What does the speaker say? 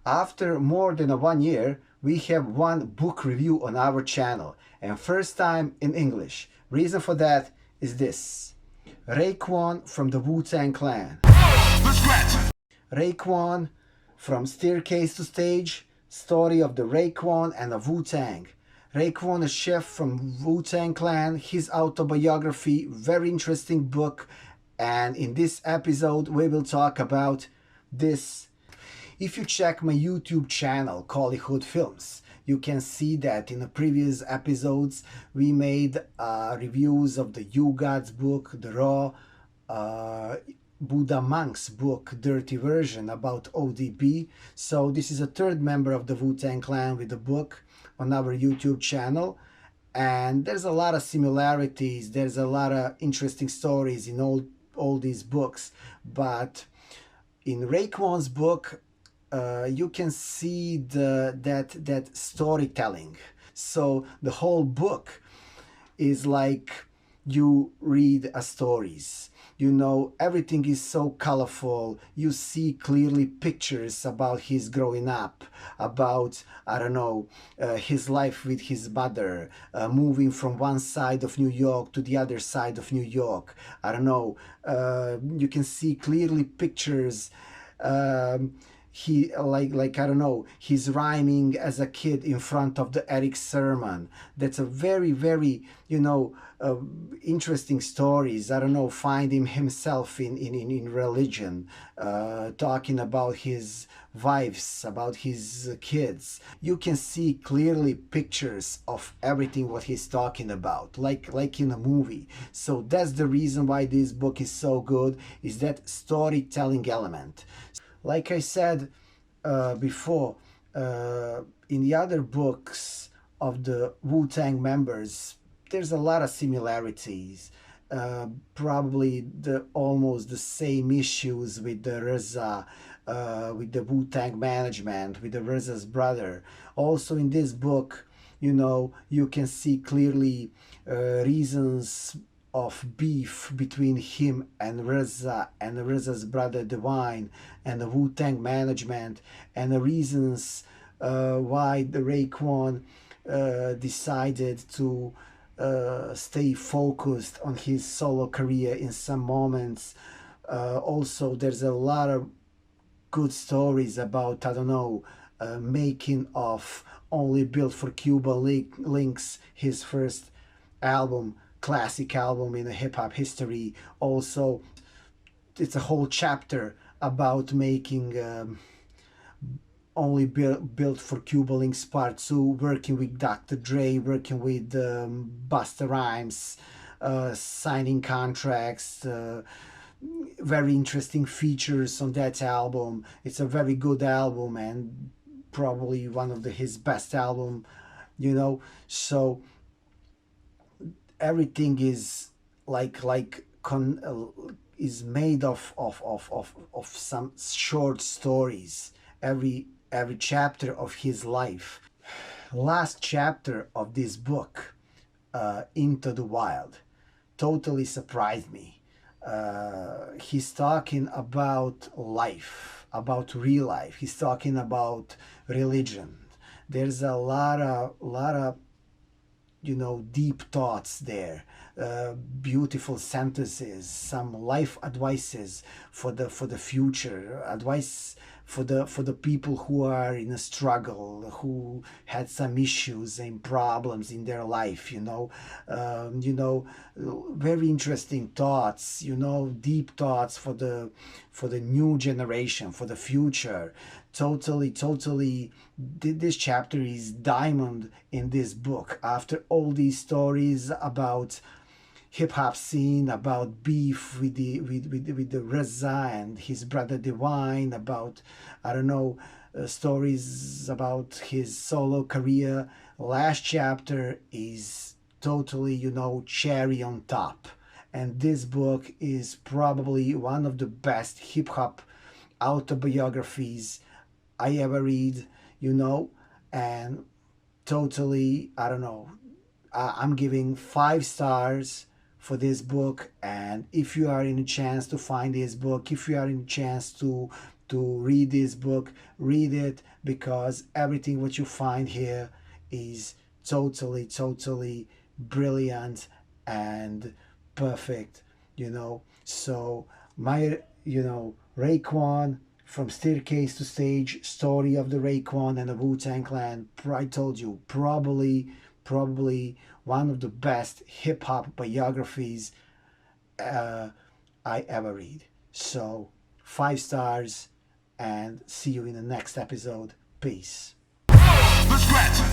After more than 1 year, we have one book review on our channel, and first time in English. Reason for that is this. RAEKWON from the Wu-Tang Clan. RAEKWON from Staircase to Stage, story of the RAEKWON and the Wu-Tang. RAEKWON, a chef from Wu-Tang Clan, his autobiography, very interesting book, and in this episode we will talk about this. If you check my YouTube channel, Hollywood Films, you can see that in the previous episodes we made reviews of the You Gods book, the Raw Buddha Monk's book, Dirty Version, about ODB. So this is a third member of the Wu-Tang Clan with the book on our YouTube channel. And there's a lot of similarities, there's a lot of interesting stories in all these books. But in RAEKWON'S book, you can see that storytelling. So the whole book is like you read a stories. You know, everything is so colorful. You see clearly pictures about his growing up, about, I don't know, his life with his mother, moving from one side of New York to the other side of New York. I don't know, you can see clearly pictures. He like I don't know, he's rhyming as a kid in front of the Eric sermon. That's a very you know, interesting stories. I don't know, finding himself in religion, talking about his wives, about his kids. You can see clearly pictures of everything what he's talking about, like in a movie. So that's the reason why this book is so good, is that storytelling element. Like I said before, in the other books of the Wu-Tang members, there's a lot of similarities. Probably almost the same issues with the RZA, with the Wu-Tang management, with the RZA's brother. Also in this book, you know, you can see clearly reasons of beef between him and RZA's brother Divine and the Wu-Tang management, and the reasons why the RAEKWON decided to stay focused on his solo career in some moments. Also, there's a lot of good stories about, I don't know, making of Only Built for Cuba Links, his first album, classic album in the hip-hop history. Also, it's a whole chapter about making Only Built for Cuba Links Part 2, working with Dr. Dre, working with Busta Rhymes, signing contracts, very interesting features on that album. It's a very good album and probably one of his best album, you know. So everything is is made of some short stories. Every chapter of his life. Last chapter of this book, Into the Wild, totally surprised me. He's talking about life, about real life. He's talking about religion. There's a lot of you know, deep thoughts there, beautiful sentences, some life advices for the future, advice for the people who are in a struggle, who had some issues and problems in their life, you know. Very interesting thoughts, you know, deep thoughts for the new generation, for the future. Totally, this chapter is diamond in this book. After all these stories about hip-hop scene, about beef with the RZA and his brother Divine, about, I don't know, stories about his solo career, last chapter is totally, you know, cherry on top. And this book is probably one of the best hip-hop autobiographies I ever read, you know. And totally, I don't know, I'm giving 5 stars for this book. And if you are in a chance to find this book, if you are in a chance to to read this book, read it, because everything what you find here is totally brilliant and perfect, you know. So my, Raekwon, from Staircase to Stage, Story of the Raekwon and the Wu-Tang Clan, I told you, probably one of the best hip-hop biographies I ever read. So 5 stars, and see you in the next episode. Peace.